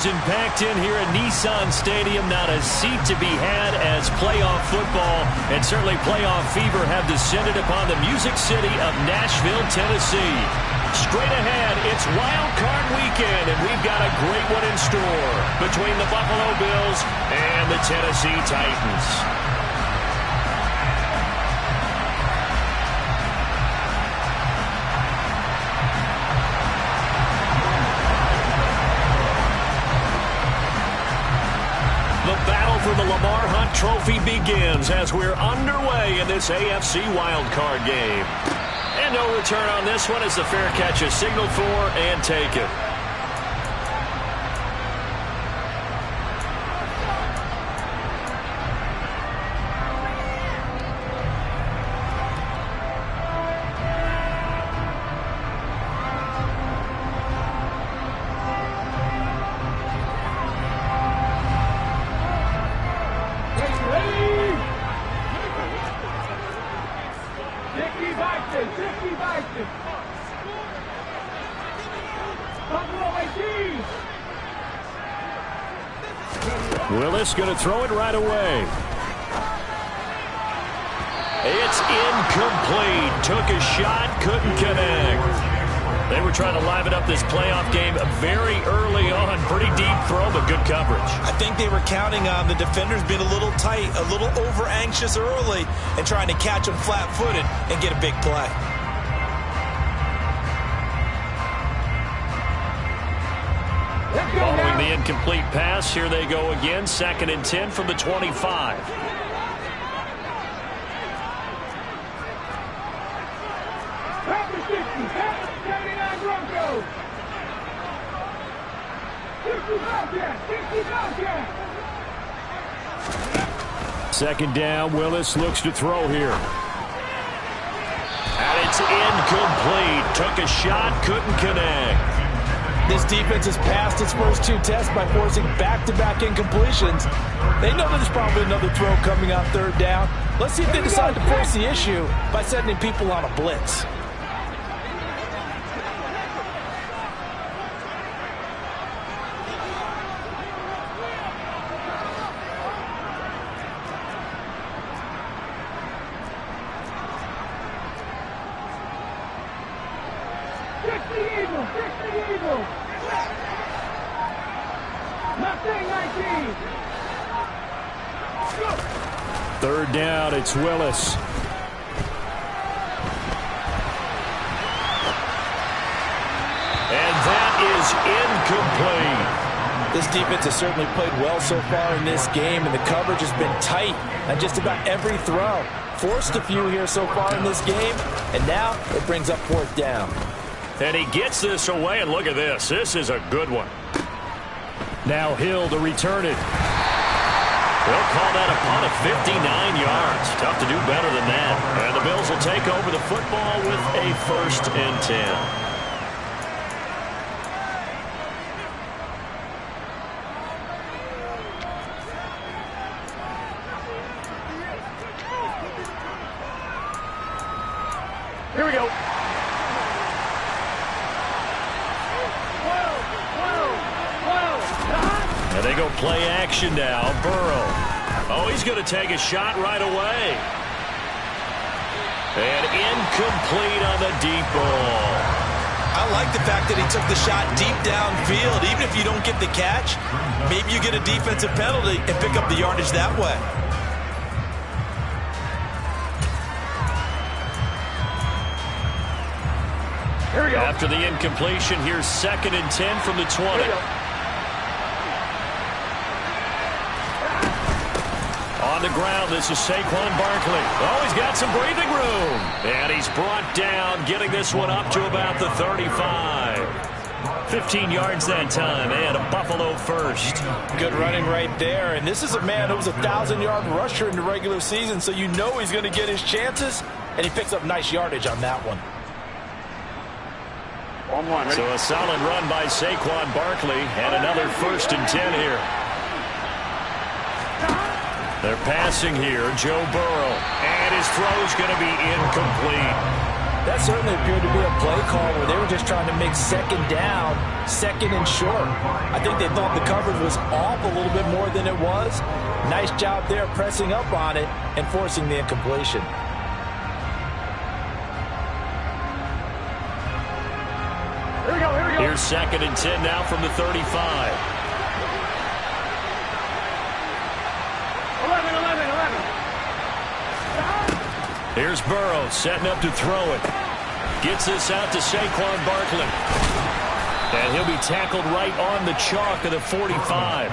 Packed in here at Nissan Stadium, not a seat to be had as playoff football and certainly playoff fever have descended upon the Music City of Nashville, Tennessee. Straight ahead, it's Wild Card Weekend, and we've got a great one in store between the Buffalo Bills and the Tennessee Titans. The battle for the Lamar Hunt Trophy begins as we're underway in this AFC wildcard game. And no return on this one as the fair catch is signaled for and taken. Willis going to throw it right away. It's incomplete. Took a shot, couldn't connect. They were trying to liven up this playoff game very early on. Pretty deep throw, but good coverage. I think they were counting on the defenders being a little tight, a little over-anxious early, and trying to catch them flat-footed and get a big play. Following the incomplete pass, here they go again. 2nd and 10 from the 25. Second down, Willis looks to throw here. And it's incomplete. Took a shot, couldn't connect. This defense has passed its first 2 tests by forcing back-to-back incompletions. They know there's probably another throw coming on 3rd down. Let's see if they decide to force the issue by sending people on a blitz. Third down, it's Willis. And that is incomplete. This defense has certainly played well so far in this game, and the coverage has been tight on just about every throw. Forced a few here so far in this game, and now it brings up 4th down. And he gets this away, and look at this. This is a good one. Now Hill to return it. They'll call that a punt of 59 yards. Tough to do better than that. And the Bills will take over the football with a 1st and 10. Here we go. And they go play action now. Burrow. Oh, he's going to take a shot right away. And incomplete on the deep ball. I like the fact that he took the shot deep downfield. Even if you don't get the catch, maybe you get a defensive penalty and pick up the yardage that way. Here we go. After the incompletion, here's 2nd and 10 from the 20. On the ground, this is Saquon Barkley. Oh, he's got some breathing room. And he's brought down, getting this one up to about the 35. 15 yards that time, and a Buffalo first. Good running right there. And this is a man who was a 1,000-yard rusher in the regular season, so you know he's going to get his chances, and he picks up nice yardage on that one. So a solid run by Saquon Barkley, and another 1st and 10 here. They're passing here, Joe Burrow, and his throw's going to be incomplete. That certainly appeared to be a play call where they were just trying to make second down, second and short. I think they thought the coverage was off a little bit more than it was. Nice job there pressing up on it and forcing the incompletion. Here we go. Here's 2nd and 10 now from the 35. 11. Here's Burrow setting up to throw it. Gets this out to Saquon Barkley. And he'll be tackled right on the chalk of the 45.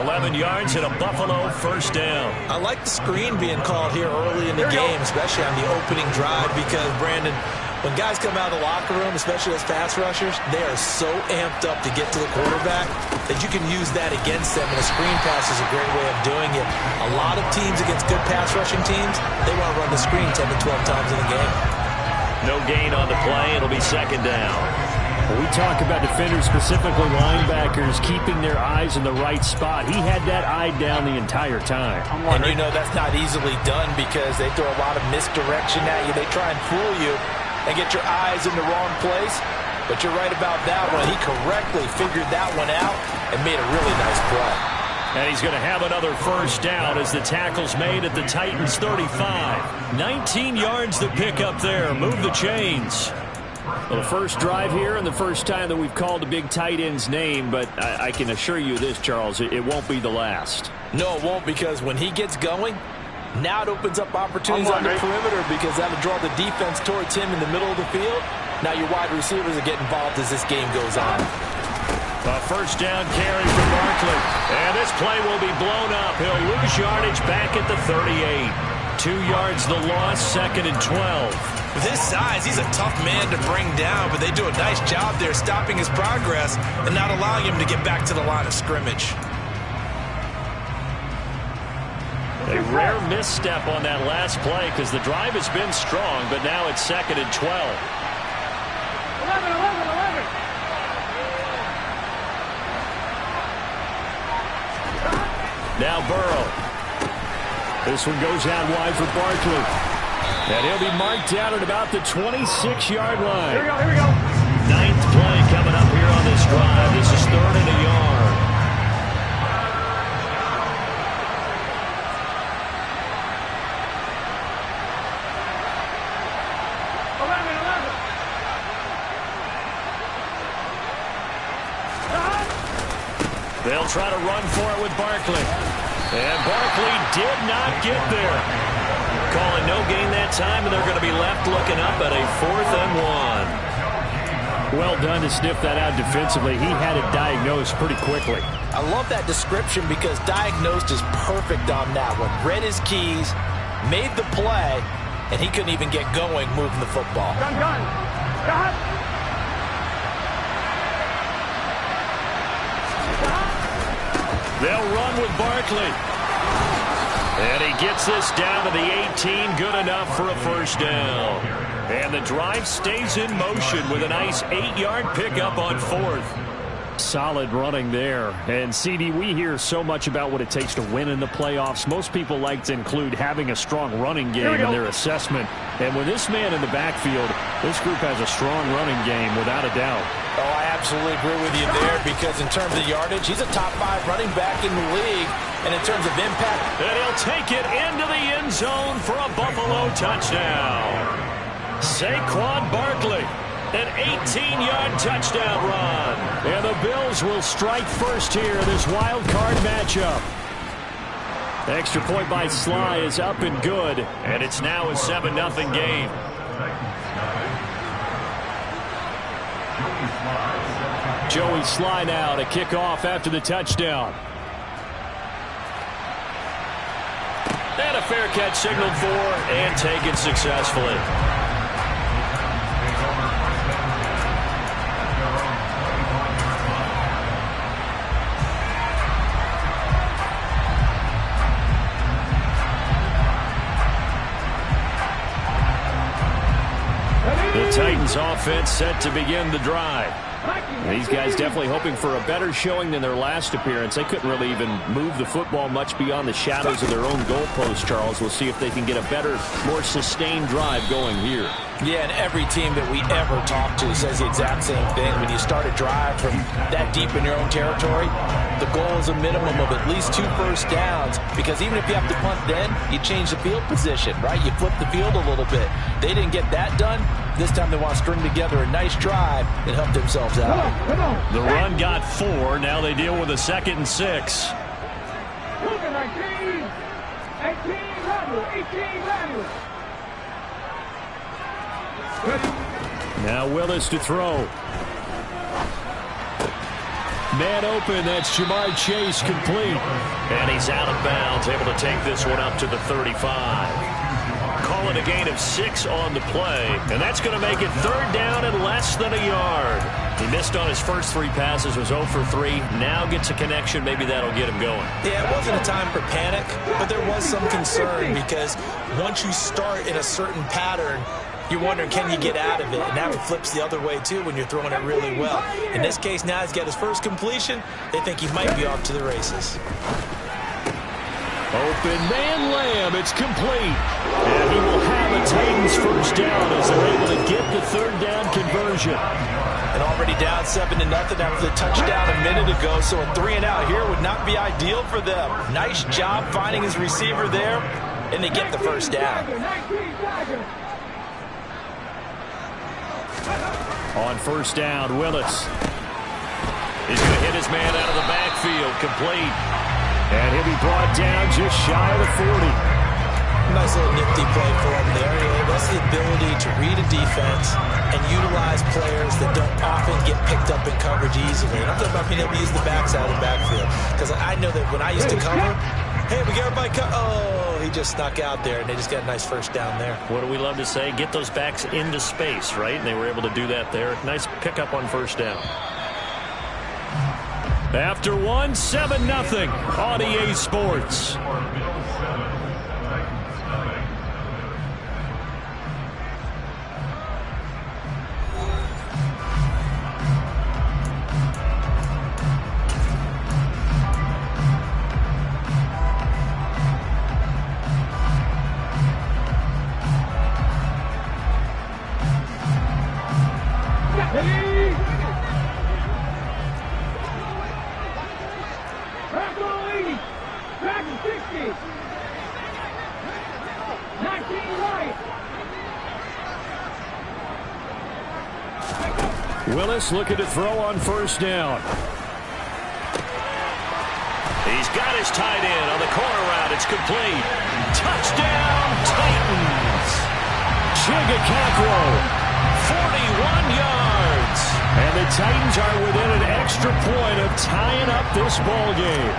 11 yards and a Buffalo first down. I like the screen being called here early in the game, especially on the opening drive, because, Brandon, when guys come out of the locker room, especially as pass rushers, they are so amped up to get to the quarterback that you can use that against them, and a screen pass is a great way of doing it. A lot of teams against good pass rushing teams, they want to run the screen 10 to 12 times in the game. No gain on the play. It'll be second down. We talk about defenders, specifically linebackers, keeping their eyes in the right spot. He had that eye down the entire time. And you know that's not easily done because they throw a lot of misdirection at you. They try and fool you and get your eyes in the wrong place. But you're right about that one. He correctly figured that one out and made a really nice play. And he's going to have another first down as the tackle's made at the Titans' 35. 19 yards to pick up there. Move the chains. Well, the first drive here and the first time that we've called a big tight end's name, but I can assure you this, Charles, it won't be the last. No, it won't, because when he gets going, now it opens up opportunities on the perimeter because that'll draw the defense towards him in the middle of the field. Now your wide receivers will get involved as this game goes on. A first down carry for Barkley. And this play will be blown up. He'll lose yardage back at the 38. 2 yards the loss, 2nd and 12. With his size, he's a tough man to bring down, but they do a nice job there stopping his progress and not allowing him to get back to the line of scrimmage. A rare misstep on that last play because the drive has been strong, but now it's 2nd and 12. 11. Now Burrow. This one goes out wide for Barkley. And he'll be marked down at about the 26-yard line. Here we go. 9th play coming up here on this drive. This is 3rd and a yard. 11. They'll try to run for it with Barkley. And Barkley did not get there. Calling no gain that time, and they're going to be left looking up at a 4th and 1. Well done to sniff that out defensively. He had it diagnosed pretty quickly. I love that description because diagnosed is perfect on that one. Read his keys, made the play, and he couldn't even get going moving the football. Gun. They'll run with Barkley. And he gets this down to the 18, good enough for a first down. And the drive stays in motion with a nice 8-yard pickup on 4th. Solid running there. And, CD, we hear so much about what it takes to win in the playoffs. Most people like to include having a strong running game in their assessment. And with this man in the backfield, this group has a strong running game without a doubt. Oh, I absolutely agree with you there because in terms of yardage, he's a top 5 running back in the league. And in terms of impact, and he'll take it into the end zone for a Buffalo touchdown. Saquon Barkley, an 18-yard touchdown run. And the Bills will strike first here in this wild card matchup. The extra point by Sly is up and good, and it's now a 7-0 game. Joey Sly now to kick off after the touchdown. And a fair catch signaled for and taken successfully. The Titans offense set to begin the drive. These guys definitely hoping for a better showing than their last appearance. They couldn't really even move the football much beyond the shadows of their own goalpost, Charles. We'll see if they can get a better, more sustained drive going here. Yeah, and every team that we ever talk to says the exact same thing. When you start a drive from that deep in your own territory, the goal is a minimum of at least 2 first downs, because even if you have to punt then, you change the field position, right? You flip the field a little bit. They didn't get that done. This time they want to string together a nice drive and help themselves out. The run got 4. Now they deal with a 2nd and 6. 18, Now Willis to throw. Man open, that's Jamar Chase, complete. And he's out of bounds, able to take this one up to the 35. Call it a gain of 6 on the play, and that's going to make it 3rd down and less than a yard. He missed on his first 3 passes, was 0 for 3. Now gets a connection, maybe that'll get him going. Yeah, it wasn't a time for panic, but there was some concern, because once you start in a certain pattern, you're wondering, can you get out of it? And now it flips the other way, too, when you're throwing it really well. In this case, now he's got his first completion. They think he might be off to the races. Open man Lamb, it's complete. And he will have a Titans first down as they're able to get the 3rd down conversion. And already down 7-0 after the touchdown a minute ago, so a 3 and out here would not be ideal for them. Nice job finding his receiver there, and they get the first down. On first down, Willis. He's going to hit his man out of the backfield, complete. And he'll be brought down just shy of the 40. Nice little nifty play for him there. That's the ability to read a defense and utilize players that don't often get picked up in coverage easily. And I'm talking about being able to use the backside of the backfield. Because I know that when I used to cover, hey, we got everybody oh, he just snuck out there, and they just got a nice first down there. What do we love to say? Get those backs into space, right? And they were able to do that there. Nice pickup on first down. After 1, 7-0 on EA Sports. Willis looking to throw on first down. He's got his tight end on the corner route. It's complete. Touchdown, Titans. Chigakakwo, 41 yards. And the Titans are within an extra point of tying up this ball game.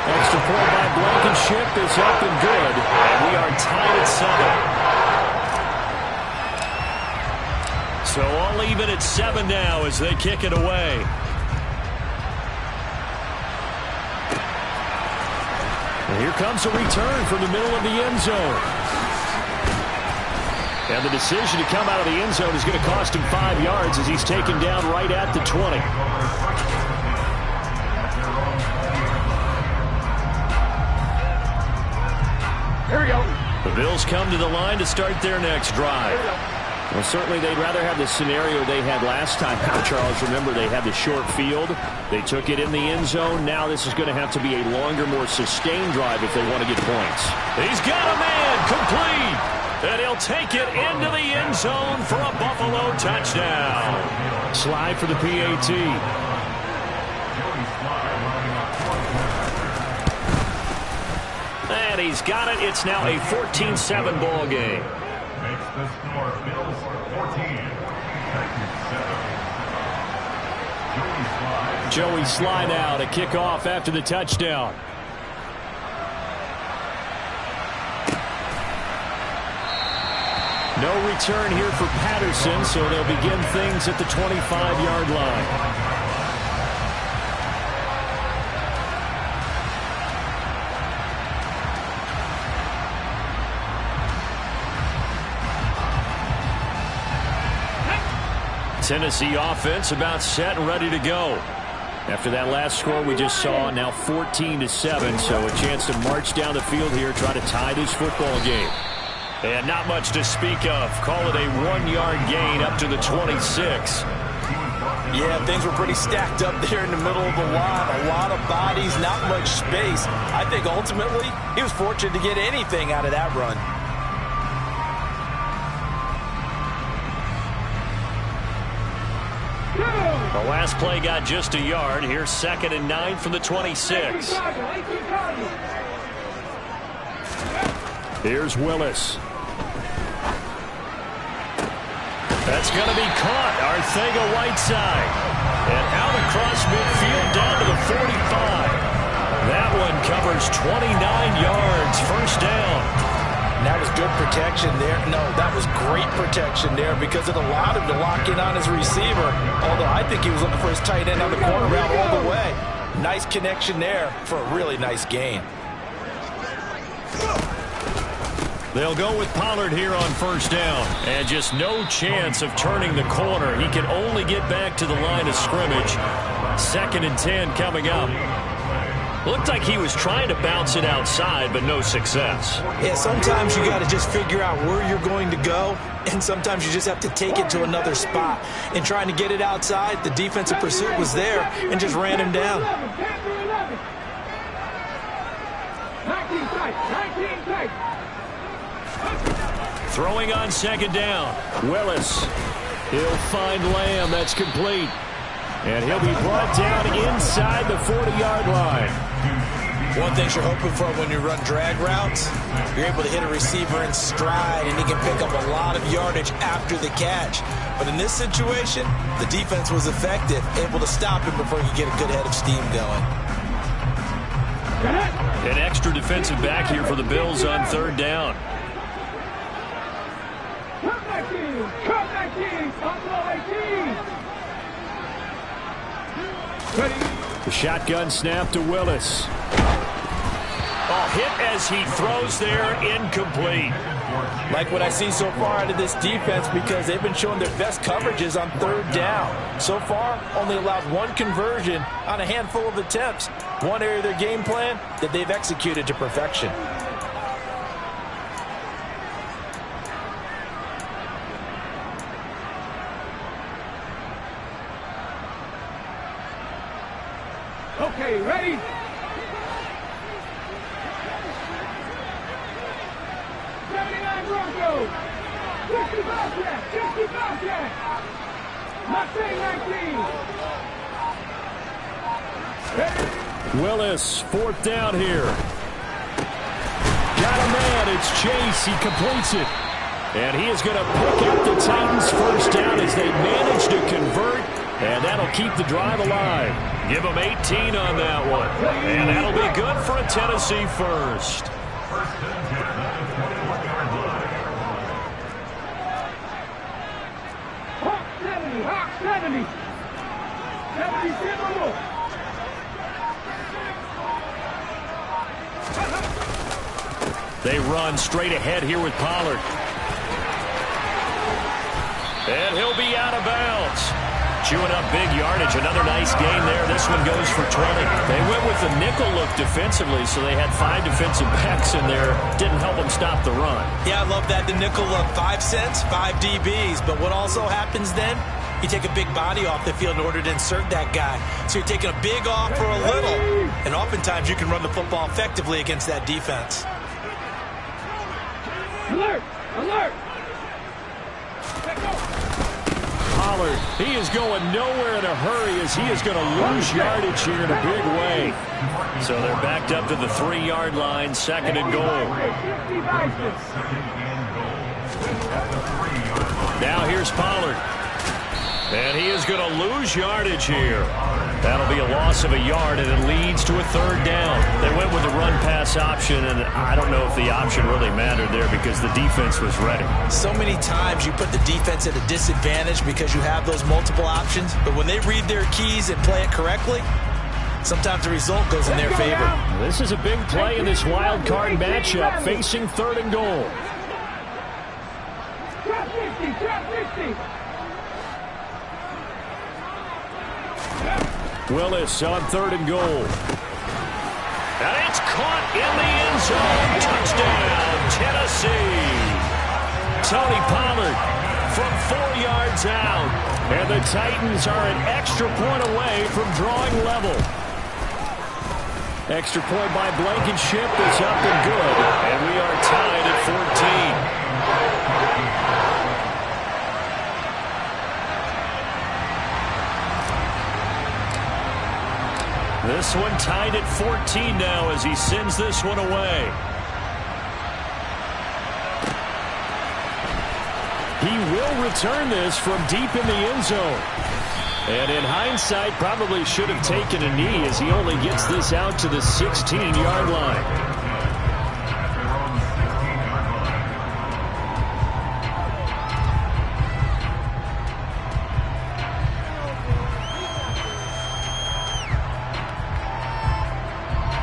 Extra point by Blankenship is up and good. And we are tied at 7. So all even at 7 now as they kick it away. And here comes a return from the middle of the end zone. And the decision to come out of the end zone is going to cost him 5 yards as he's taken down right at the 20. Here we go. The Bills come to the line to start their next drive. Well, certainly they'd rather have the scenario they had last time out, Charles. Remember, they had the short field. They took it in the end zone. Now this is going to have to be a longer, more sustained drive if they want to get points. He's got a man complete. And he'll take it into the end zone for a Buffalo touchdown. Slide for the PAT. And he's got it. It's now a 14-7 ball game. Makes the score Bills 14, Titans 7. Joey Sly now to kick off after the touchdown. No return here for Patterson, so they'll begin things at the 25-yard line. Tennessee offense about set and ready to go. After that last score we just saw, now 14-7, so a chance to march down the field here, try to tie this football game. And not much to speak of. Call it a 1-yard gain up to the 26. Yeah, things were pretty stacked up there in the middle of the line. A lot of bodies, not much space. I think ultimately he was fortunate to get anything out of that run. The last play got just a yard. Here's 2nd and 9 from the 26. Here's Willis. That's going to be caught. Arcega-Whiteside. And out across midfield down to the 45. That one covers 29 yards. First down. And that was good protection there. No, that was great protection there because it allowed him to lock in on his receiver. Although I think he was looking for his tight end on the corner route all the way. Nice connection there for a really nice gain. They'll go with Pollard here on first down. And just no chance of turning the corner. He can only get back to the line of scrimmage. 2nd and 10 coming up. Looked like he was trying to bounce it outside, but no success. Yeah, sometimes you got to just figure out where you're going to go, and sometimes you just have to take it to another spot. And trying to get it outside, the defensive pursuit was there and just ran him down. 19 tight. Throwing on 2nd down. Willis. He'll find Lamb. That's complete. And he'll be brought down inside the 40-yard line. One thing you're hoping for when you run drag routes, you're able to hit a receiver in stride, and he can pick up a lot of yardage after the catch. But in this situation, the defense was effective, able to stop him before he could get a good head of steam going. An extra defensive back here for the Bills on 3rd down. Come back in. The shotgun snap to Willis. Oh, hit as he throws there, incomplete. Like what I see so far out of this defense because they've been showing their best coverages on 3rd down. So far, only allowed 1 conversion on a handful of attempts. One area of their game plan that they've executed to perfection. Okay, ready? Broncos. 65 Jack. Not saying 19. Willis, 4th down here. Got a man. It's Chase. He completes it. And he is going to pick up the Titans' first down as they manage to convert. And that'll keep the drive alive. Give them 18 on that one. And that'll be good for a Tennessee first. Hawk 70. 70 They run straight ahead here with Pollard. And he'll be out of bounds. Chewing up big yardage. Another nice gain there. This one goes for 20. They went with the nickel look defensively, so they had 5 defensive backs in there. Didn't help them stop the run. Yeah, I love that. The nickel look. 5 cents, 5 DBs. But what also happens then? You take a big body off the field in order to insert that guy. So you're taking a big off for a little. And oftentimes you can run the football effectively against that defense. Alert! Pollard, he is going nowhere in a hurry as he is going to lose yardage here in a big way. So they're backed up to the 3-yard line, 2nd and goal. Now here's Pollard. And he is going to lose yardage here. That'll be a loss of a yard, and it leads to a 3rd down. They went with a run-pass option, and I don't know if the option really mattered there because the defense was ready. So many times you put the defense at a disadvantage because you have those multiple options, but when they read their keys and play it correctly, sometimes the result goes in their favor. This is a big play in this wild card matchup, facing 3rd and goal. Trap 50. Willis on 3rd and goal. And it's caught in the end zone. Touchdown, Tennessee. Tony Pollard from 4 yards out. And the Titans are an extra point away from drawing level. Extra point by Blankenship is up and good. And we are tied at 14. This one tied at 14 now as he sends this one away. He will return this from deep in the end zone. And in hindsight, probably should have taken a knee as he only gets this out to the 16-yard line.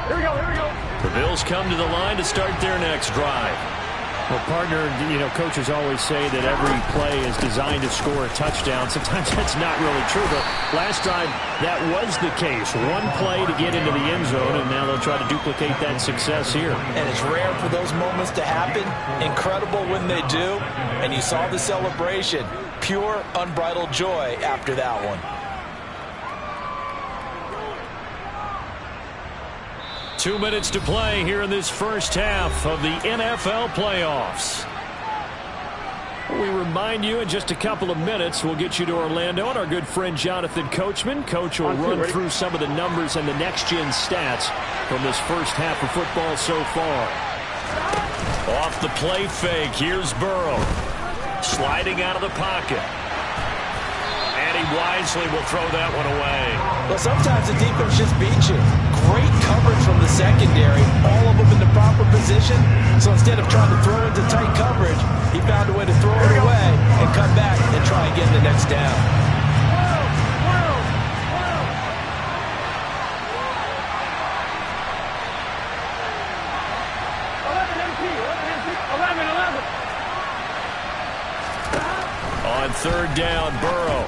Here we go. The Bills come to the line to start their next drive. Well, partner, coaches always say that every play is designed to score a touchdown. Sometimes that's not really true, but last drive, that was the case. One play to get into the end zone, and now they'll try to duplicate that success here. And it's rare for those moments to happen. Incredible when they do. And you saw the celebration. Pure, unbridled joy after that one. 2 minutes to play here in this first half of the NFL playoffs. We remind you in just a couple of minutes we'll get you to Orlando and our good friend Jonathan Coachman. Coach will run through some of the numbers and the next-gen stats from this first half of football so far. Off the play fake, here's Burrow. Sliding out of the pocket. And he wisely will throw that one away. Well, sometimes the defense just beats you. Great coverage from the secondary, all of them in the proper position. So instead of trying to throw into tight coverage, he found a way to throw it away and come back and try and get the next down. 11. On 3rd down, Burrow.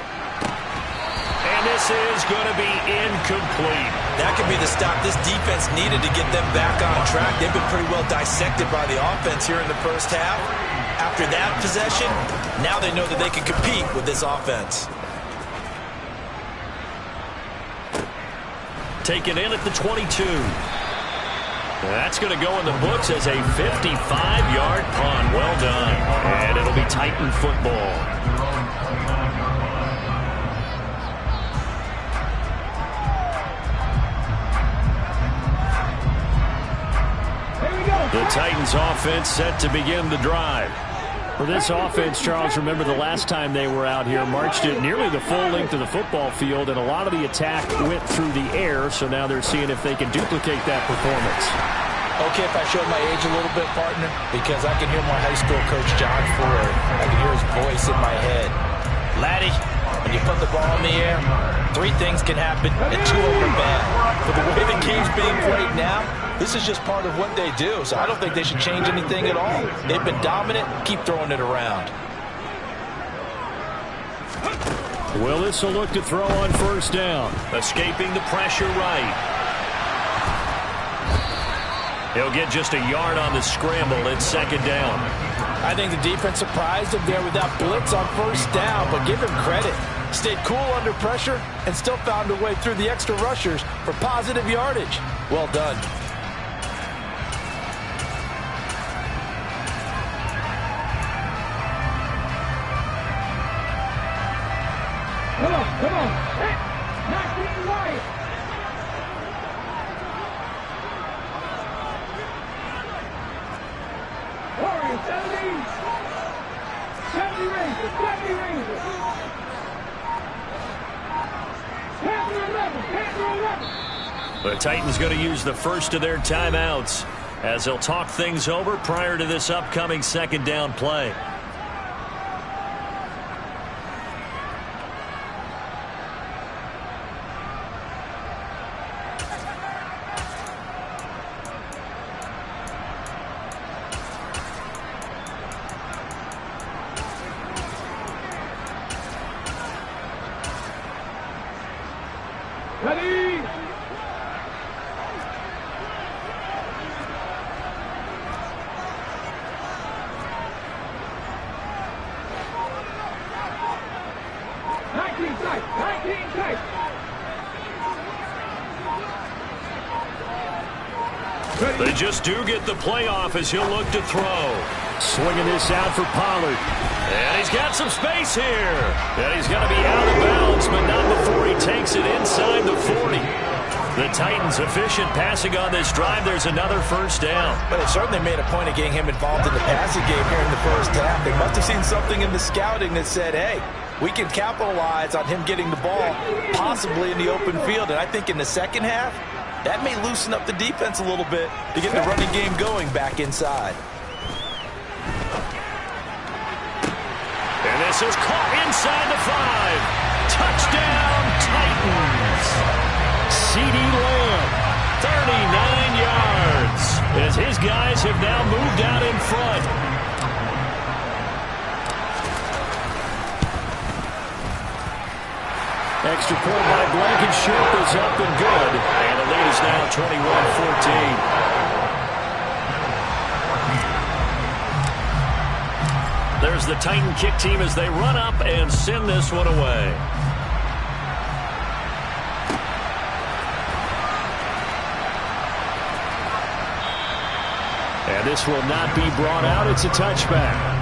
And this is going to be incomplete. That could be the stop this defense needed to get them back on track. They've been pretty well dissected by the offense here in the first half. After that possession, now they know that they can compete with this offense. Taken in at the 22. That's going to go in the books as a 55-yard punt. Well done. And it'll be Titan football. The Titans offense set to begin the drive. For this offense, Charles, remember the last time they were out here, marched it nearly the full length of the football field, and a lot of the attack went through the air, so now they're seeing if they can duplicate that performance. Okay, if I showed my age a little bit, partner, because I can hear my high school coach, John Ford. I can hear his voice in my head. Laddie, when you put the ball in the air, 3 things can happen, and 2 of them are bad. But the way the game's being played now, this is just part of what they do, so I don't think they should change anything at all. They've been dominant. Keep throwing it around. Willis will look to throw on 1st down. Escaping the pressure right. He'll get just a yard on the scramble. It's 2nd down. I think the defense surprised him there with that blitz on 1st down, but give him credit. Stayed cool under pressure and still found a way through the extra rushers for positive yardage. Well done. Come on. Hey, not getting wide. Warriors, 70 Rangers. Panther 11. The Titans going to use the first of their timeouts as they'll talk things over prior to this upcoming 2nd down play. Ready. 19 tight. 19 tight. They just do get the playoff as he'll look to throw. Swinging this out for Pollard. And he's got some space here. And he's going to be out of bounds, but not before he takes it inside the 40. The Titans efficient passing on this drive. There's another first down. But it certainly made a point of getting him involved in the passing game here in the first half. They must have seen something in the scouting that said, hey, we can capitalize on him getting the ball possibly in the open field. And I think in the second half, that may loosen up the defense a little bit to get the running game going back inside. And this is caught inside the 5. Touchdown, Titans. CeeDee Lamb, 39 yards, as his guys have now moved out in front. Extra point by Blankenship is up and good. And the lead is now 21-14. There's the Titan kick team as they run up and send this one away. And this will not be brought out. It's a touchback.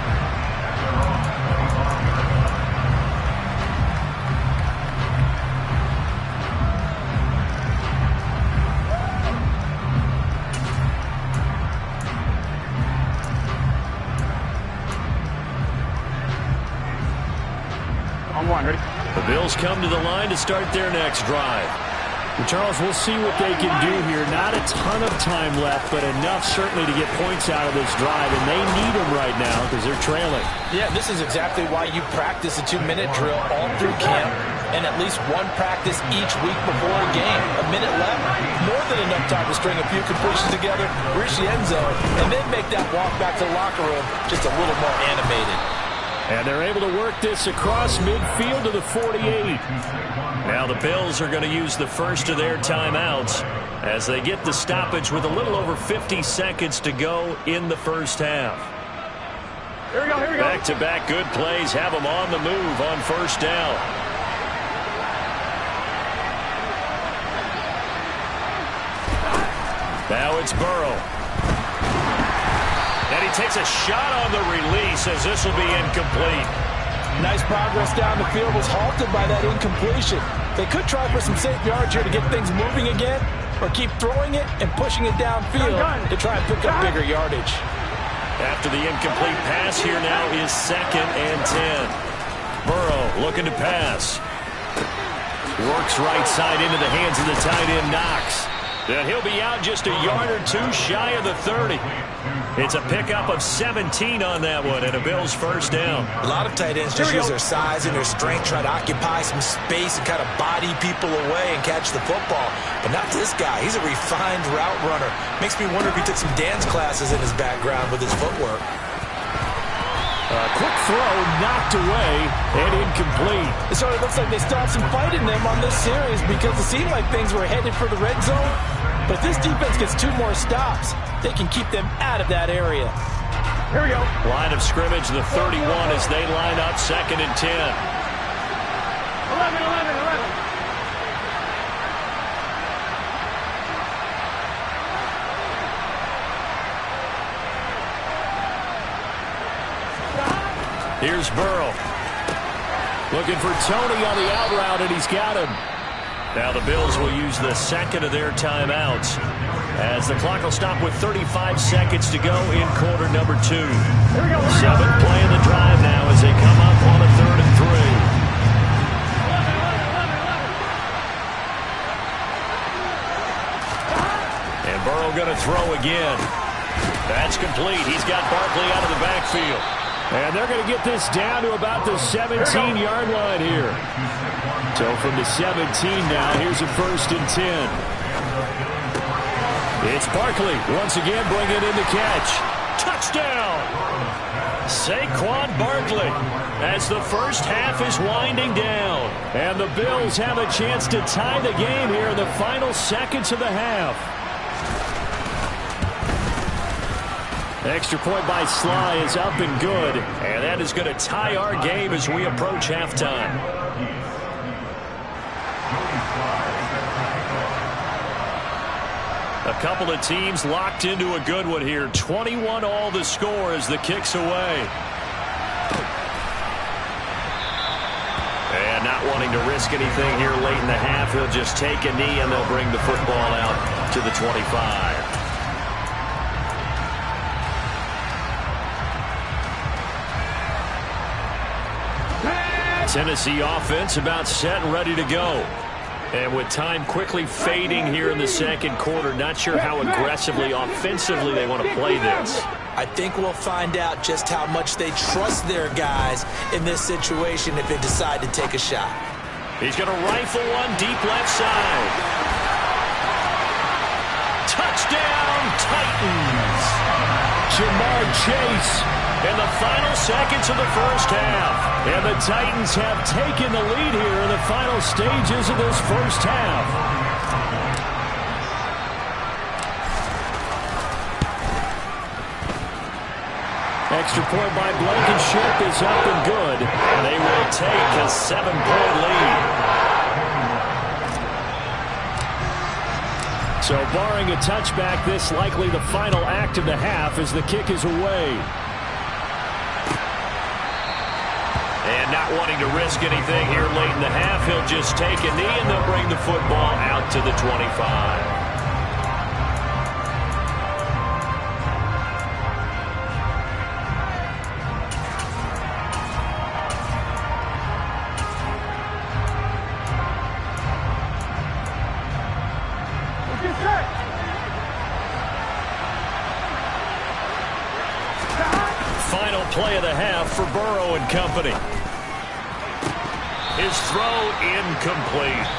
The Bills come to the line to start their next drive. Well, Charles, we'll see what they can do here. Not a ton of time left, but enough certainly to get points out of this drive, and they need them right now because they're trailing. Yeah, this is exactly why you practice a 2-minute drill all through camp and at least one practice each week before a game. A minute left, more than enough time to string a few completions together, reach the end zone, and then make that walk back to the locker room just a little more animated. And they're able to work this across midfield to the 48. Now the Bills are going to use the first of their timeouts as they get the stoppage with a little over 50 seconds to go in the first half. Here we go, here we go. Back-to-back good plays have them on the move on first down. Now it's Burrow. And he takes a shot on the release as this will be incomplete. Nice progress down the field was halted by that incompletion. They could try for some safe yards here to get things moving again, or keep throwing it and pushing it downfield to try and pick up bigger yardage. After the incomplete pass, here now is 2nd and 10. Burrow looking to pass. Works right side into the hands of the tight end Knox. Then he'll be out just a yard or two shy of the 30. It's a pickup of 17 on that one and a Bills first down. A lot of tight ends just use their size and their strength, try to occupy some space and kind of body people away and catch the football. But not this guy. He's a refined route runner. Makes me wonder if he took some dance classes in his background with his footwork. A quick throw knocked away and incomplete. It sort of looks like they still have some fight in them on this series because it seemed like things were headed for the red zone. But if this defense gets 2 more stops, they can keep them out of that area. Here we go. Line of scrimmage, the 31 as they line up 2nd and 10. 11, 11, 11. Here's Burrow. Looking for Tony on the out route, and he's got him. Now the Bills will use the second of their timeouts as the clock will stop with 35 seconds to go in quarter number 2. 7th play of the drive now as they come up on a 3rd and 3. And Burrow going to throw again. That's complete. He's got Barkley out of the backfield. And they're going to get this down to about the 17-yard line here. So from the 17 now, here's a 1st and 10. It's Barkley once again bringing in the catch. Touchdown! Saquon Barkley as the first half is winding down. And the Bills have a chance to tie the game here in the final seconds of the half. Extra point by Sly is up and good. And that is going to tie our game as we approach halftime. A couple of teams locked into a good one here. 21-all the score as the kick's away. And not wanting to risk anything here late in the half, he'll just take a knee and they'll bring the football out to the 25. Tennessee offense about set and ready to go. And with time quickly fading here in the second quarter, not sure how aggressively, offensively they want to play this. I think we'll find out just how much they trust their guys in this situation if they decide to take a shot. He's going to rifle one deep left side. Touchdown, Titans. Jamar Chase in the final seconds of the first half. And the Titans have taken the lead here in the final stages of this first half. Extra point by Blankenship is up and good. And they will take a 7-point lead. So barring a touchback, this likely the final act of the half as the kick is away. And not wanting to risk anything here late in the half, he'll just take a knee and they'll bring the football out to the 25. Final play of the half for Burrow and company. His throw incomplete.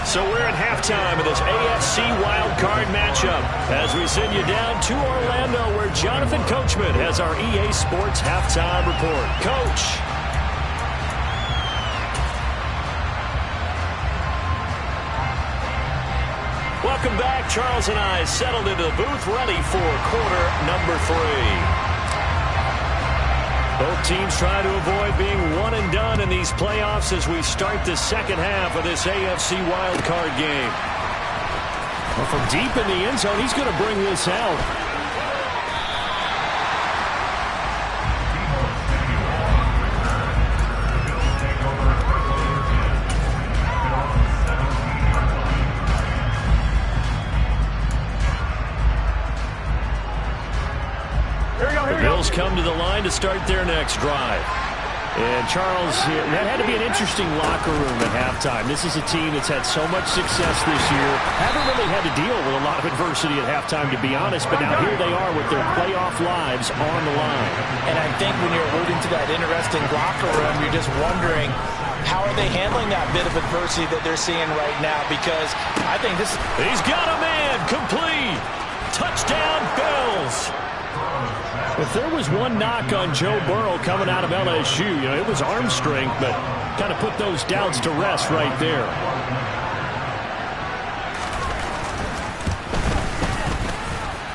So we're at halftime of this AFC wildcard matchup as we send you down to Orlando where Jonathan Coachman has our EA Sports halftime report. Coach. Welcome back. Charles and I settled into the booth ready for quarter number 3. Both teams try to avoid being one and done in these playoffs as we start the second half of this AFC wildcard game. Well, from deep in the end zone, he's going to bring this out. Come to the line to start their next drive. And Charles, that had to be an interesting locker room at halftime. This is a team that's had so much success this year. Haven't really had to deal with a lot of adversity at halftime, to be honest. But now here they are with their playoff lives on the line. And I think when you're alluding to that interesting locker room, you're just wondering, how are they handling that bit of adversity that they're seeing right now? Because I think this is... He's got a man complete. Touchdown, Bills. If there was one knock on Joe Burrow coming out of LSU, it was arm strength, but kind of put those doubts to rest right there.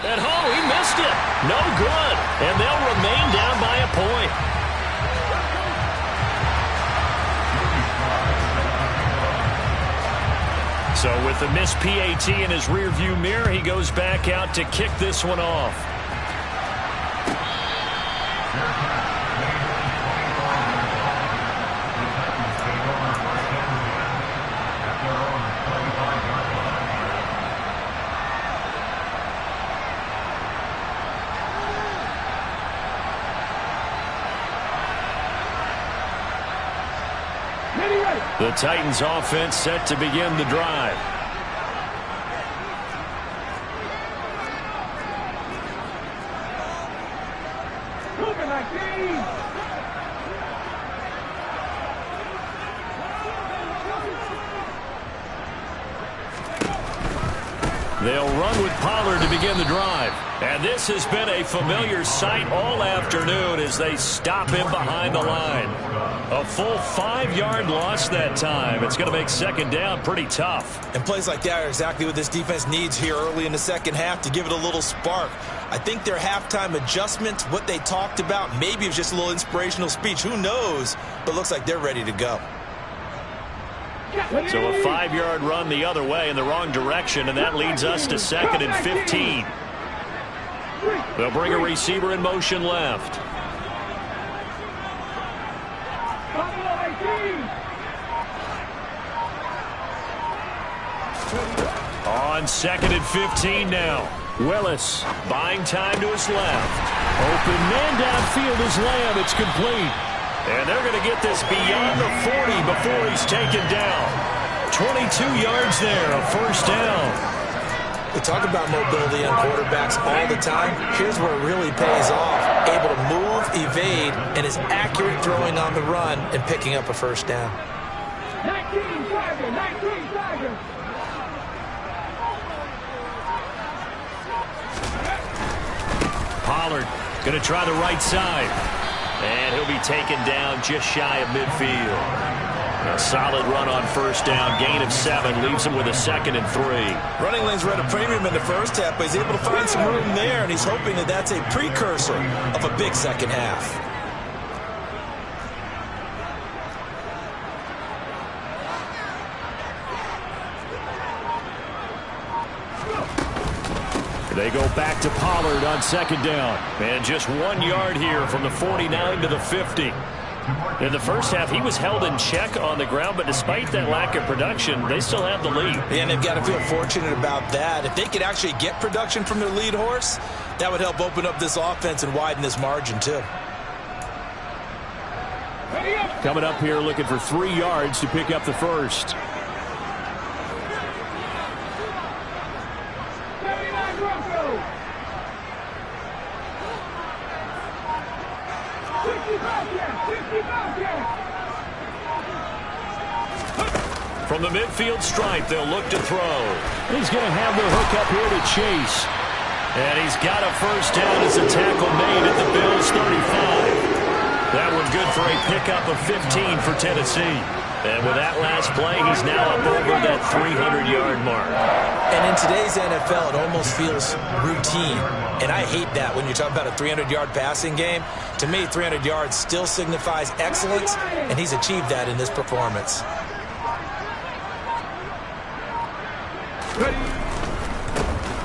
At home, he missed it. No good. And they'll remain down by a point. So with the missed PAT in his rearview mirror, he goes back out to kick this one off. The Titans offense set to begin the drive. They'll run with Pollard to begin the drive. And this has been a familiar sight all afternoon as they stop him behind the line. A full 5-yard loss that time. It's going to make second down pretty tough. And plays like that are exactly what this defense needs here early in the second half to give it a little spark. I think their halftime adjustment, what they talked about, maybe it was just a little inspirational speech. Who knows? But looks like they're ready to go. So a 5-yard run the other way in the wrong direction, and that leads us to 2nd and 15. They'll bring a receiver in motion left. On 2nd and 15 now. Willis buying time to his left. Open man downfield is Lamb. It's complete. And they're going to get this beyond the 40 before he's taken down. 22 yards there, a first down. We talk about mobility on quarterbacks all the time. Here's where it really pays off. Able to move, evade, and is accurate throwing on the run and picking up a first down. 19 Tigers. Pollard going to try the right side. And he'll be taken down just shy of midfield. A solid run on first down. Gain of 7 leaves him with a 2nd and 3. Running lanes were at a premium in the first half, but he's able to find some room there, and he's hoping that that's a precursor of a big second half. They go back to Pollard on 2nd down. And just 1 yard here from the 49 to the 50. In the first half, he was held in check on the ground, but despite that lack of production, they still have the lead. And they've got to feel fortunate about that. If they could actually get production from their lead horse, that would help open up this offense and widen this margin too. Coming up here looking for 3 yards to pick up the first. From the midfield stripe, they'll look to throw. He's going to have the hook up here to Chase. And he's got a first down as a tackle made at the Bills' 35. That one good for a pickup of 15 for Tennessee. And with that last play, he's now up over that 300-yard mark. And in today's NFL, it almost feels routine. And I hate that when you're talking about a 300-yard passing game. To me, 300 yards still signifies excellence, and he's achieved that in this performance.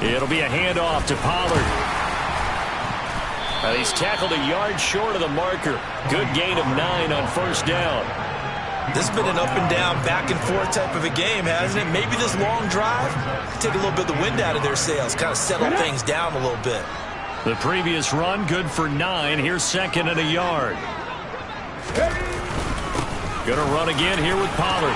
It'll be a handoff to Pollard. He's tackled a yard short of the marker. Good gain of 9 on first down. This has been an up and down, back and forth type of a game, hasn't it? Maybe this long drive take a little bit of the wind out of their sails, kind of settle things down a little bit. The previous run, good for 9. Here's 2nd and a yard. Going to run again here with Pollard.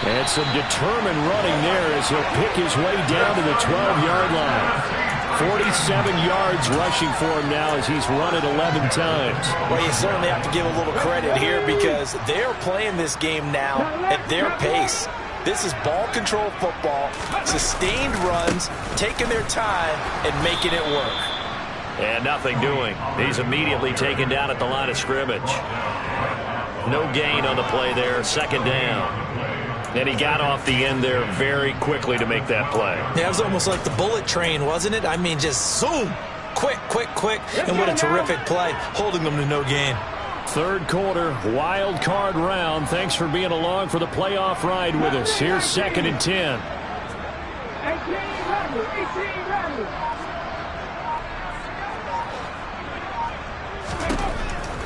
And some determined running there as he'll pick his way down to the 12-yard line. 47 yards rushing for him now as he's run it 11 times. Well, you certainly have to give a little credit here because they're playing this game now at their pace. This is ball control football, sustained runs, taking their time and making it work. And nothing doing. He's immediately taken down at the line of scrimmage. No gain on the play there, 2nd down. And he got off the end there very quickly to make that play. Yeah, it was almost like the bullet train, wasn't it? I mean, just zoom, quick, and what a terrific play, holding them to no gain. Third quarter, wild card round. Thanks for being along for the playoff ride with us. Here's 2nd and 10.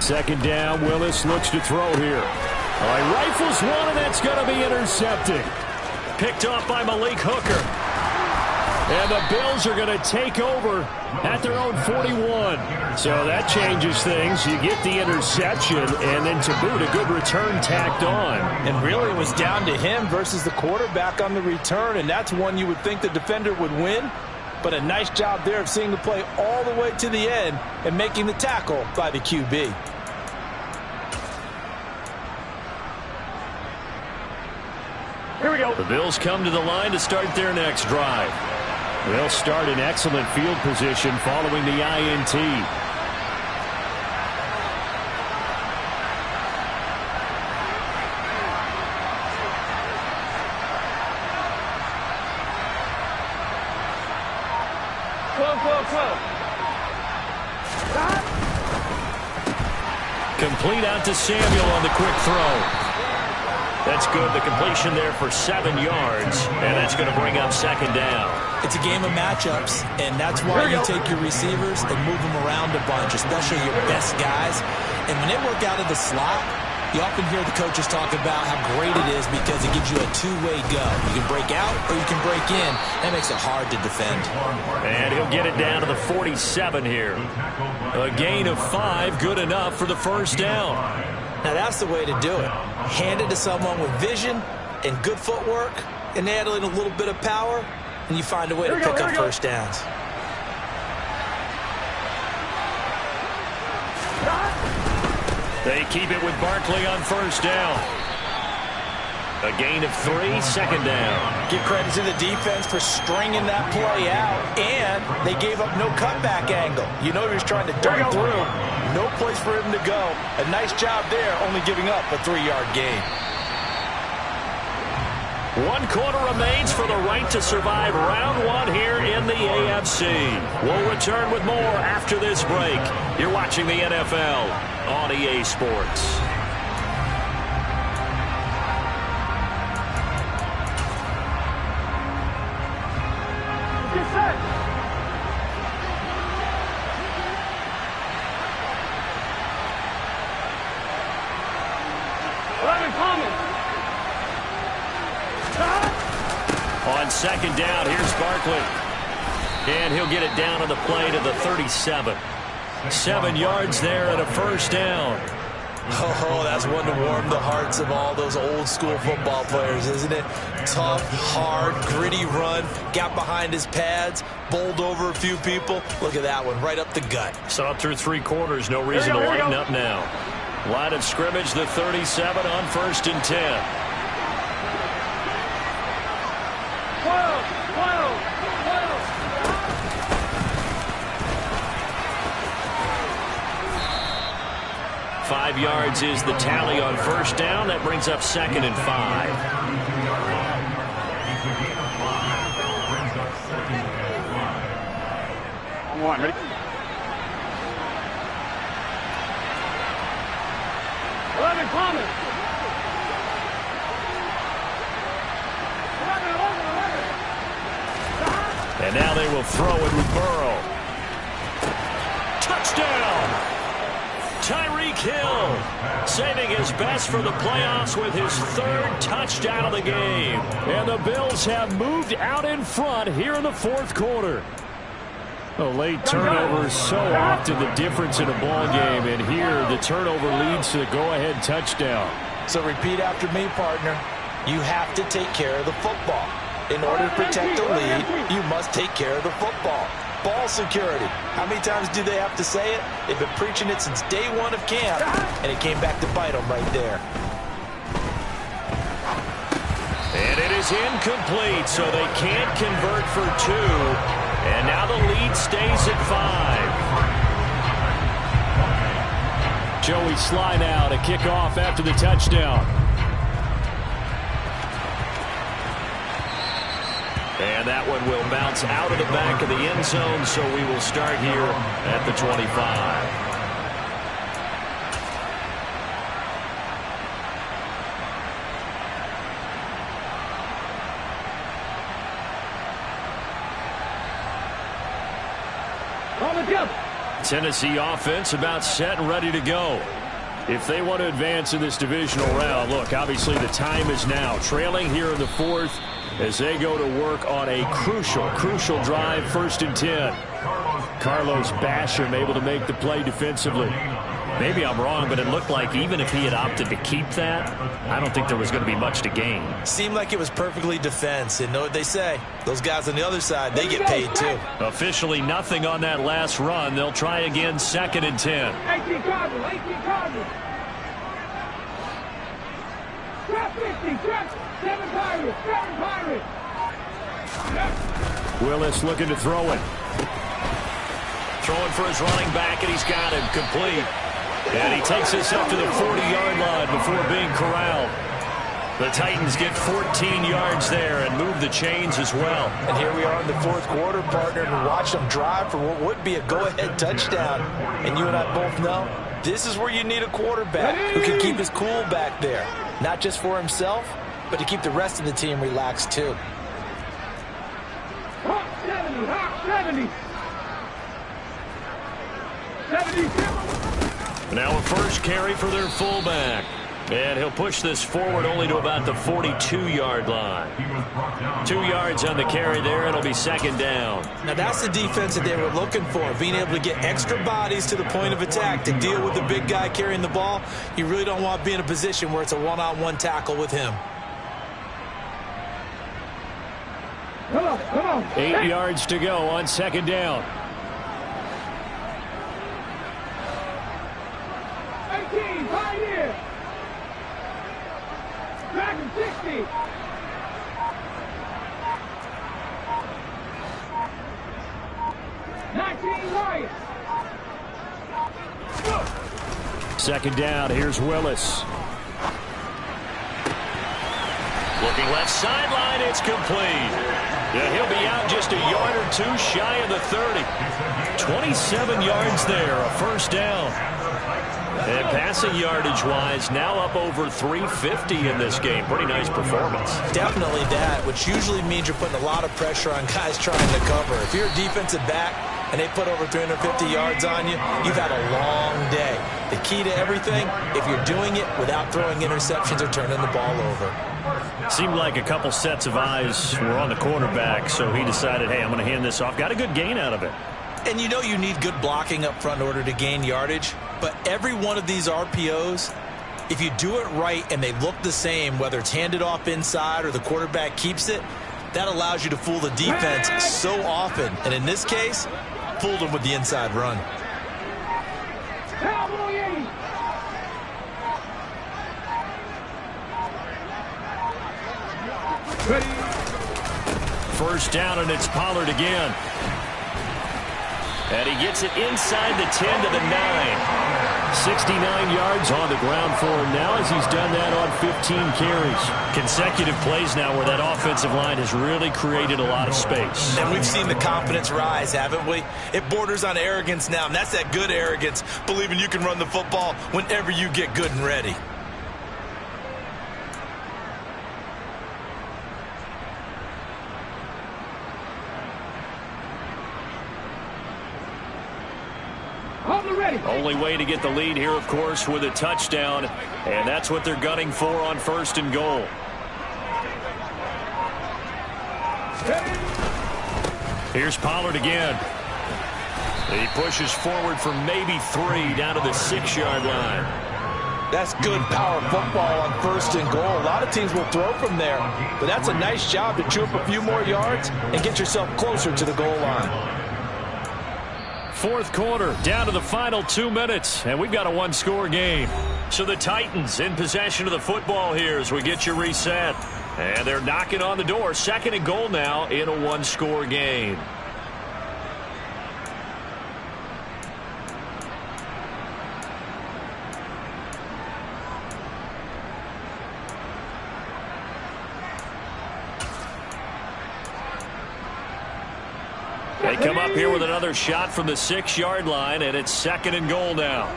2nd down, Willis looks to throw here. All right, rifles one, and that's going to be intercepted. Picked off by Malik Hooker. And the Bills are going to take over at their own 41. So that changes things. You get the interception, and then to boot, a good return tacked on. And really it was down to him versus the quarterback on the return, and that's one you would think the defender would win. But a nice job there of seeing the play all the way to the end and making the tackle by the QB. Here we go. The Bills come to the line to start their next drive. They'll start in excellent field position following the INT. Complete out to Samuel on the quick throw. That's good. The completion there for 7 yards, and that's going to bring up second down. It's a game of matchups, and that's why you take your receivers and move them around a bunch, especially your best guys. And when they work out of the slot, you often hear the coaches talk about how great it is because it gives you a two-way go. You can break out or you can break in. That makes it hard to defend. And he'll get it down to the 47 here. A gain of 5, good enough for the first down. Now that's the way to do it. Hand it to someone with vision and good footwork and add in a little bit of power, and you find a way to pick up first downs. They keep it with Barkley on first down. A gain of 3, second down. Give credit to the defense for stringing that play out, and they gave up no cutback angle. You know he was trying to dart through. No place for him to go. A nice job there, only giving up a 3-yard gain. 1 quarter remains for the right to survive round 1 here in the AFC. We'll return with more after this break. You're watching the NFL on EA Sports. Get set. On second down, here's Barkley. And he'll get it down on the play to the 37. 7 yards there and a first down. Oh, that's one to warm the hearts of all those old school football players, isn't it? Tough, hard, gritty run, got behind his pads, bowled over a few people. Look at that one, right up the gut. Saw it through 3 quarters, no reason to lighten up now. Line of scrimmage, the 37 on 1st and 10. 5 yards is the tally on first down. That brings up 2nd and 5. On, ready? 11 coming. 11. And now they will throw it with Burrow. Touchdown! Tyreek Hill saving his best for the playoffs with his 3rd touchdown of the game. And the Bills have moved out in front here in the 4th quarter. A late turnover is so often the difference in a ball game, and here the turnover leads to the go-ahead touchdown. So repeat after me, partner. You have to take care of the football. In order to protect the lead, you must take care of the football. Ball security. How many times do they have to say it? They've been preaching it since day 1 of camp, and it came back to bite them right there. And it is incomplete, so they can't convert for 2. And now the lead stays at 5. Joey Sly now to kick off after the touchdown. And that one will bounce out of the back of the end zone, so we will start here at the 25. Tennessee offense about set and ready to go. If they want to advance in this divisional round, look, obviously the time is now. Trailing here in the 4th as they go to work on a crucial drive, 1st and 10. Carlos Basham able to make the play defensively. Maybe I'm wrong, but it looked like even if he had opted to keep that, I don't think there was going to be much to gain. Seemed like it was perfectly defense, and know what they say. Those guys on the other side, they get paid too. Officially nothing on that last run. They'll try again, 2nd and 10. 18 Cardinals, 18 Cardinals. Willis looking to throw it. Throwing for his running back, and he's got him complete. And he takes us up to the 40-yard line before being corralled. The Titans get 14 yards there and move the chains as well. And here we are in the fourth quarter, partner, and watch them drive for what would be a go-ahead touchdown. And you and I both know this is where you need a quarterback who can keep his cool back there. Not just for himself, but to keep the rest of the team relaxed too. 70. Now a first carry for their fullback. And he'll push this forward only to about the 42-yard line. 2 yards on the carry there. It'll be second down. Now that's the defense that they were looking for, being able to get extra bodies to the point of attack to deal with the big guy carrying the ball. You really don't want to be in a position where it's a one-on-one tackle with him. Come on. 8 yards to go on second down. 18, Pioneer. Back in 60. 19, Lions. Second down. Here's Willis. Looking left sideline. It's complete. Yeah, he'll be out just a yard or two shy of the 30. 27 yards there, a first down. And passing yardage-wise, now up over 350 in this game. Pretty nice performance. Definitely that, which usually means you're putting a lot of pressure on guys trying to cover. If you're a defensive back and they put over 350 yards on you, you've had a long day. The key to everything, if you're doing it without throwing interceptions or turning the ball over. Seemed like a couple sets of eyes were on the quarterback, so he decided, hey, I'm going to hand this off. Got a good gain out of it. And you know you need good blocking up front in order to gain yardage, but every one of these RPOs, if you do it right and they look the same, whether it's handed off inside or the quarterback keeps it, that allows you to fool the defense so often. And in this case, fooled them with the inside run. Cowboy 80. First down, and it's Pollard again. And he gets it inside the 10 to the 9. 69 yards on the ground for him now as he's done that on 15 carries. Consecutive plays now where that offensive line has really created a lot of space. And we've seen the confidence rise, haven't we? It borders on arrogance now, and that's that good arrogance, believing you can run the football whenever you get good and ready. Only way to get the lead here, of course, with a touchdown, and that's what they're gunning for on first and goal. Here's Pollard again. He pushes forward for maybe 3 down to the 6-yard line. That's good power football on first and goal. A lot of teams will throw from there, but that's a nice job to chew up a few more yards and get yourself closer to the goal line. Fourth quarter, down to the final 2 minutes, and we've got a one-score game. So the Titans in possession of the football here as we get you reset. And they're knocking on the door. Second and goal now in a one-score game. They come up here with another shot from the 6-yard line, and it's second and goal now.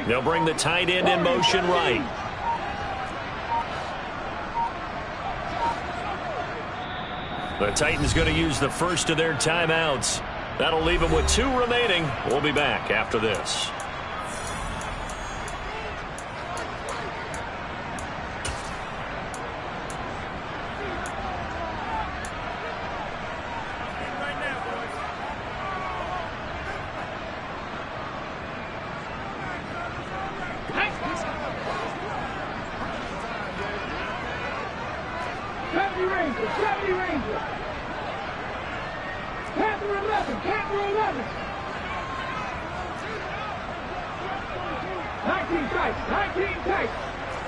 They'll bring the tight end in motion right. The Titans going to use the first of their timeouts. That'll leave them with 2 remaining. We'll be back after this.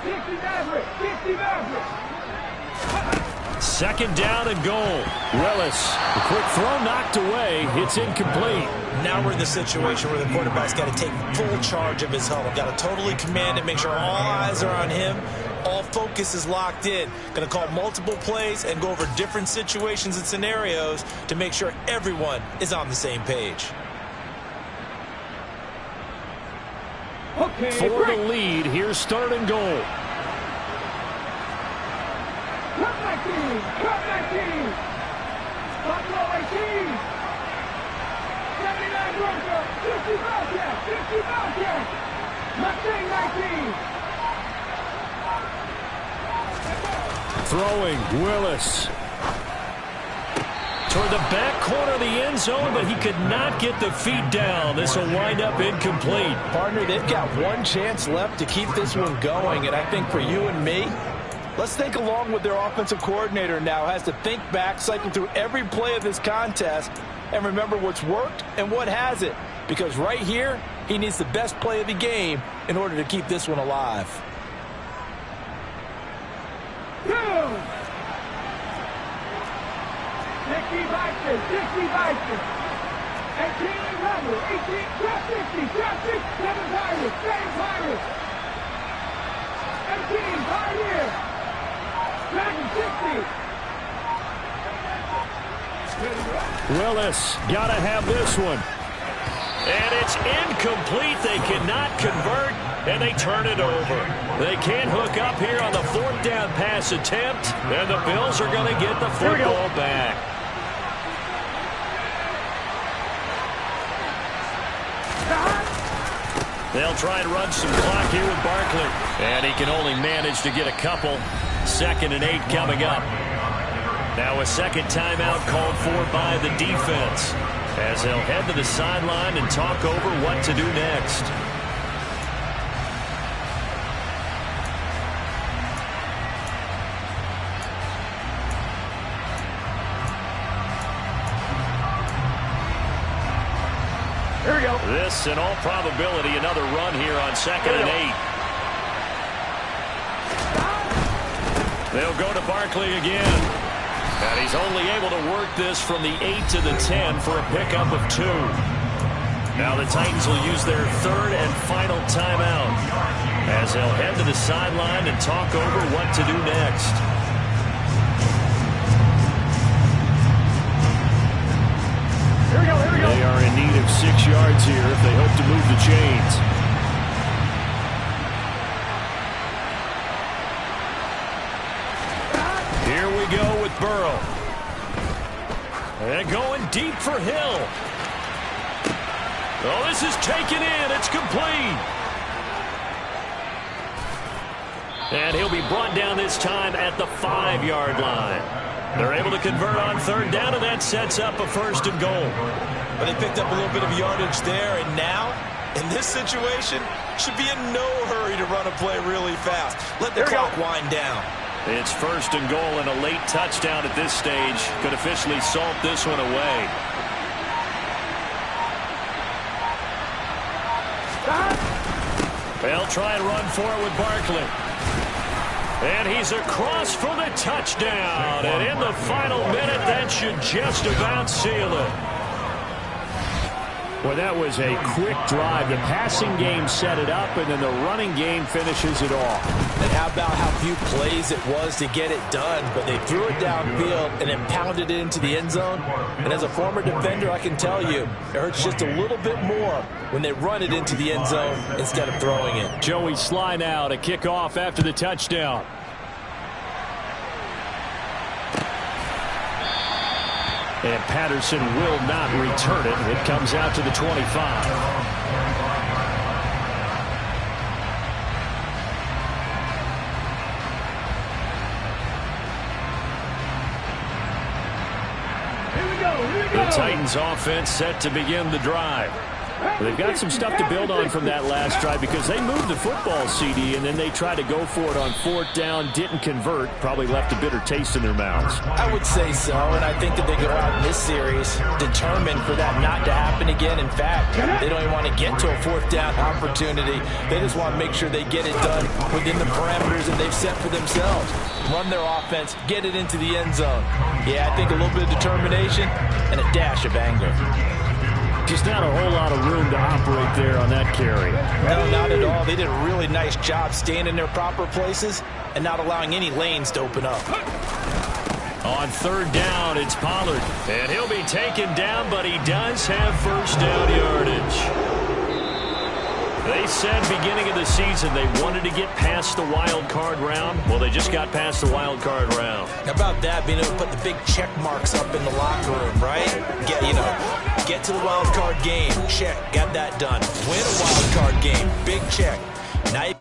60 Maverick. 60 Maverick. Second down and goal. Willis, the quick throw knocked away. It's incomplete. Now we're in the situation where the quarterback's got to take full charge of his huddle. Got to totally command it, make sure all eyes are on him. All focus is locked in. Going to call multiple plays and go over different situations and scenarios to make sure everyone is on the same page. Okay, For the lead, here's third and goal. Cut 19. Cut 19. Buffalo 18. 79 Broncos. 50 Bobcats. 50 Bobcats. Mustang 19. Throwing, Willis. Toward the back corner of the end zone, but he could not get the feet down. This will wind up incomplete. Partner, they've got one chance left to keep this one going, and I think for you and me, let's think along with their offensive coordinator now. Has to think back, cycle through every play of this contest, and remember what's worked and what hasn't. Because right here, he needs the best play of the game in order to keep this one alive. 2. 60 Vikings. 60 Vikings. 18 Rebel. 18. Drop 60. Drop 6. 7 Pirates. 7 Pirates. 18. Pioneer. Dragon 60. Willis, got to have this one. And it's incomplete. They cannot convert, and they turn it over. They can't hook up here on the fourth down pass attempt, and the Bills are going to get the football back. They'll try and run some clock here with Barkley. And he can only manage to get a couple. 2nd and 8 coming up. Now a second timeout called for by the defense, as they'll head to the sideline and talk over what to do next. Here we go. This, in all probability, another run here on 2nd and 8. They'll go to Barkley again. And he's only able to work this from the 8 to the 10 for a pickup of 2. Now the Titans will use their third and final timeout, as they'll head to the sideline and talk over what to do next. Here we go. Here we go. They are in need of 6 yards here if they hope to move the chains. Here we go with Burrow. And going deep for Hill. Oh, this is taken in. It's complete. And he'll be brought down this time at the 5-yard line. They're able to convert on third down, and that sets up a 1st and goal. But they picked up a little bit of yardage there, and now, in this situation, should be in no hurry to run a play really fast. Let the clock wind down. It's 1st and goal, and a late touchdown at this stage could officially salt this one away. They'll try and run for it with Barkley. And he's across for the touchdown. And in the final minute, that should just about seal it. Well, that was a quick drive. The passing game set it up, and then the running game finishes it off. And how about how few plays it was to get it done, but they threw it downfield and then pounded it into the end zone. And as a former defender, I can tell you, it hurts just a little bit more when they run it into the end zone instead of throwing it. Joey Sly now to kick off after the touchdown. And Patterson will not return it. It comes out to the 25. The Titans offense set to begin the drive. They've got some stuff to build on from that last drive because they moved the football, CD, and then they tried to go for it on 4th down, didn't convert, probably left a bitter taste in their mouths. I would say so, and I think that they go out in this series determined for that not to happen again. In fact, they don't even want to get to a 4th down opportunity. They just want to make sure they get it done within the parameters that they've set for themselves. Run their offense, get it into the end zone. Yeah, I think a little bit of determination and a dash of anger. Just not a whole lot of room to operate there on that carry. No, not at all. They did a really nice job staying in their proper places and not allowing any lanes to open up. On 3rd down, it's Pollard. And he'll be taken down, but he does have first down yardage. They said beginning of the season they wanted to get past the wild card round. Well, they just got past the wild card round. How about that, being able to put the big check marks up in the locker room, right? Get to the wild card game. Check. Got that done. Win a wild card game. Big check. Now